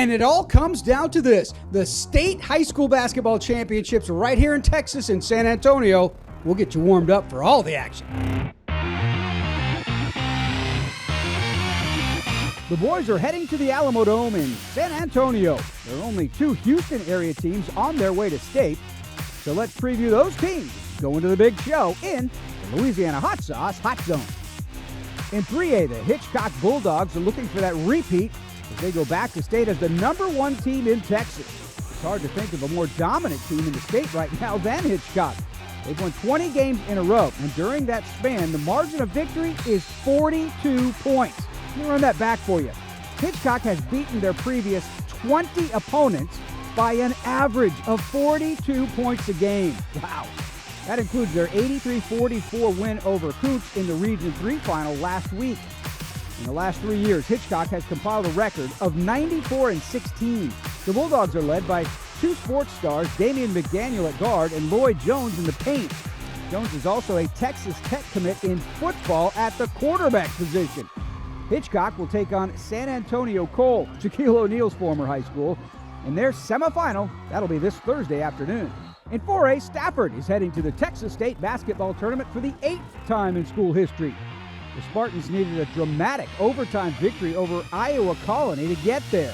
And it all comes down to this. The state high school basketball championships right here in Texas in San Antonio. We'll get you warmed up for all the action. The boys are heading to the Alamo Dome in San Antonio. There are only 2 Houston area teams on their way to state. So let's preview those teams going to the big show in the Louisiana Hot Sauce Hot Zone. In 3A, the Hitchcock Bulldogs are looking for that repeat as they go back to state as the #1 team in Texas. It's hard to think of a more dominant team in the state right now than Hitchcock. They've won 20 games in a row, and during that span, the margin of victory is 42 points. Let me run that back for you. Hitchcock has beaten their previous 20 opponents by an average of 42 points a game. Wow. That includes their 83-44 win over Cooch in the Region 3 final last week. In the last 3 years, Hitchcock has compiled a record of 94-16. The Bulldogs are led by 2 sports stars, Damian McDaniel at guard and Lloyd Jones in the paint. Jones is also a Texas Tech commit in football at the quarterback position. Hitchcock will take on San Antonio Cole, Shaquille O'Neal's former high school, in their semifinal. That'll be this Thursday afternoon. In 4A, Stafford is heading to the Texas State basketball tournament for the 8th time in school history. The Spartans needed a dramatic overtime victory over Iowa Colony to get there.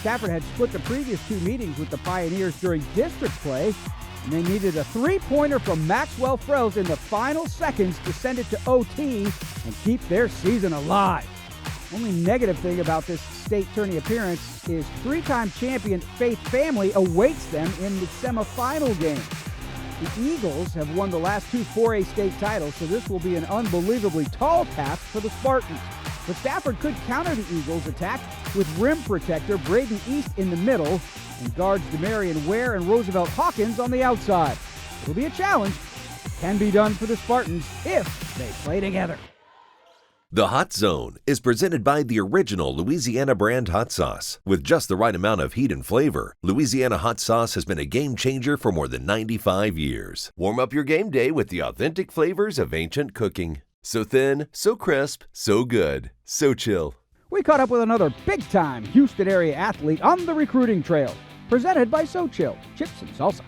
Stafford had split the previous 2 meetings with the Pioneers during district play, and they needed a 3-pointer from Maxwell Frells in the final seconds to send it to OT and keep their season alive. Only negative thing about this state tourney appearance is 3-time champion Faith Family awaits them in the semifinal game. The Eagles have won the last 2 4A state titles, so this will be an unbelievably tall task for the Spartans. But Stafford could counter the Eagles' attack with rim protector Braden East in the middle and guards Demarion Ware and Roosevelt Hawkins on the outside. It'll be a challenge. It can be done for the Spartans if they play together. The Hot Zone is presented by the original Louisiana brand hot sauce. With just the right amount of heat and flavor, Louisiana hot sauce has been a game changer for more than 95 years. Warm up your game day with the authentic flavors of ancient cooking. So thin, so crisp, so good, Xochitl. We caught up with another big-time Houston area athlete on the recruiting trail. Presented by Xochitl, chips and salsa.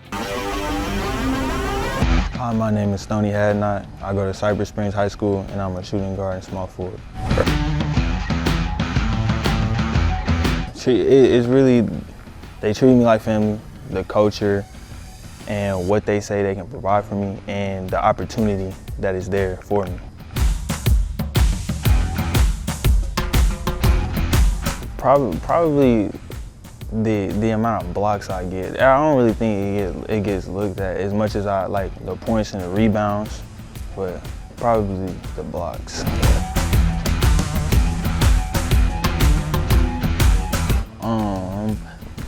Hi, my name is Stoney Hadnot. I go to Cypress Springs High School, and I'm a shooting guard and small forward. It's really, they treat me like family, the culture, and what they say they can provide for me, and the opportunity that is there for me. Probably the amount of blocks I get. I don't really think it gets looked at as much as I like the points and the rebounds, but probably the blocks.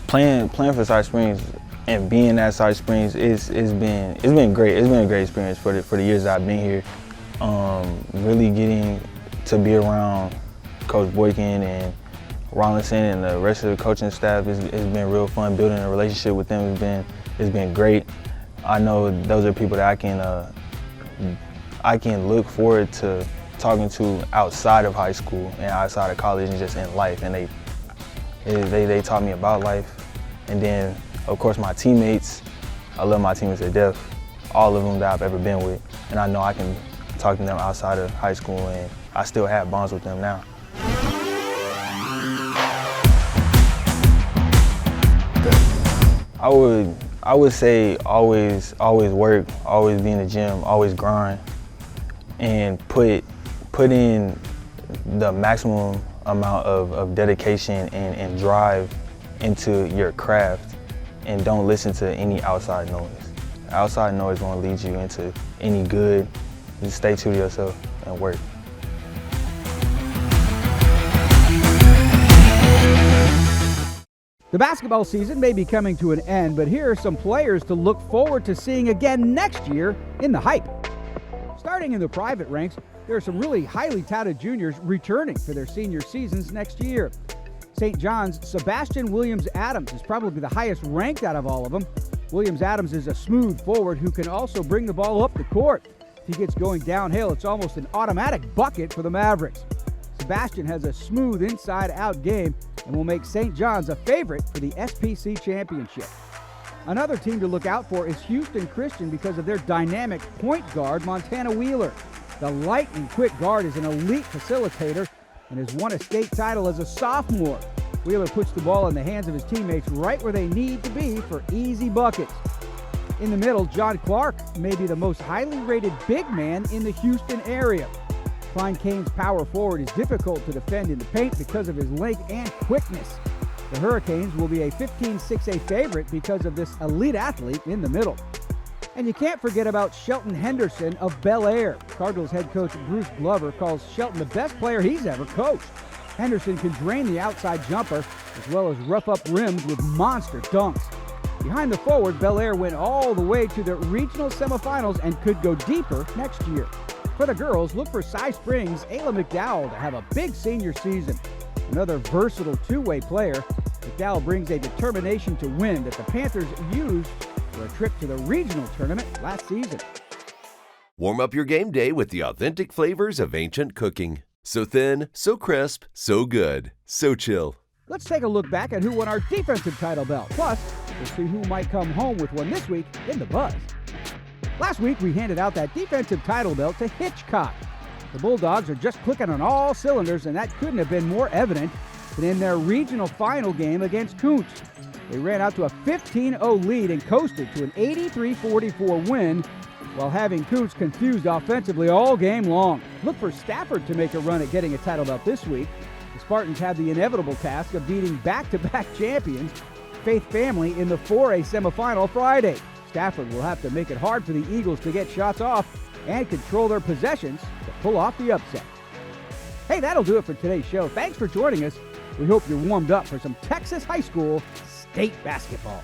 Playing for Cypress Springs and being at Cypress Springs it's been great. It's been a great experience for the years that I've been here. Really getting to be around Coach Boykin and Rollinson and the rest of the coaching staff has been real fun. Building a relationship with them has been great. I know those are people that I can look forward to talking to outside of high school and outside of college and just in life. And they taught me about life. And then of course my teammates, I love my teammates to death, all of them that I've ever been with. And I know I can talk to them outside of high school and I still have bonds with them now. I would say always work, always be in the gym, always grind, and put in the maximum amount of dedication and drive into your craft, and don't listen to any outside noise. Outside noise won't lead you into any good. Just stay true to yourself and work. The basketball season may be coming to an end, but here are some players to look forward to seeing again next year in the hype. Starting in the private ranks, there are some really highly touted juniors returning for their senior seasons next year. St. John's Sebastian Williams-Adams is probably the highest ranked out of all of them. Williams-Adams is a smooth forward who can also bring the ball up the court. If he gets going downhill, it's almost an automatic bucket for the Mavericks. Sebastian has a smooth inside-out game, and and will make St. John's a favorite for the SPC championship. Another team to look out for is Houston Christian because of their dynamic point guard, Montana Wheeler. The lightning-quick guard is an elite facilitator and has won a state title as a sophomore. Wheeler puts the ball in the hands of his teammates right where they need to be for easy buckets. In the middle, John Clark may be the most highly rated big man in the Houston area. Klein Cain's power forward is difficult to defend in the paint because of his length and quickness. The Hurricanes will be a 15-6A favorite because of this elite athlete in the middle. And you can't forget about Shelton Henderson of Bel Air. Cardinals head coach Bruce Glover calls Shelton the best player he's ever coached. Henderson can drain the outside jumper as well as rough up rims with monster dunks. Behind the forward, Bel Air went all the way to the regional semifinals and could go deeper next year. For the girls, look for Cypress Springs' Ayla McDowell to have a big senior season. Another versatile two-way player, McDowell brings a determination to win that the Panthers used for a trip to the regional tournament last season. Warm up your game day with the authentic flavors of ancient cooking. So thin, so crisp, so good. Xochitl. Let's take a look back at who won our defensive title belt. Plus, we'll see who might come home with one this week in the Buzz. Last week, we handed out that defensive title belt to Hitchcock. The Bulldogs are just clicking on all cylinders, and that couldn't have been more evident than in their regional final game against Kuntz. They ran out to a 15-0 lead and coasted to an 83-44 win while having Kuntz confused offensively all game long. Look for Stafford to make a run at getting a title belt this week. The Spartans have the inevitable task of beating back-to-back champions, Faith Family, in the 4A semifinal Friday. Stafford will have to make it hard for the Eagles to get shots off and control their possessions to pull off the upset. Hey, that'll do it for today's show. Thanks for joining us. We hope you're warmed up for some Texas high school state basketball.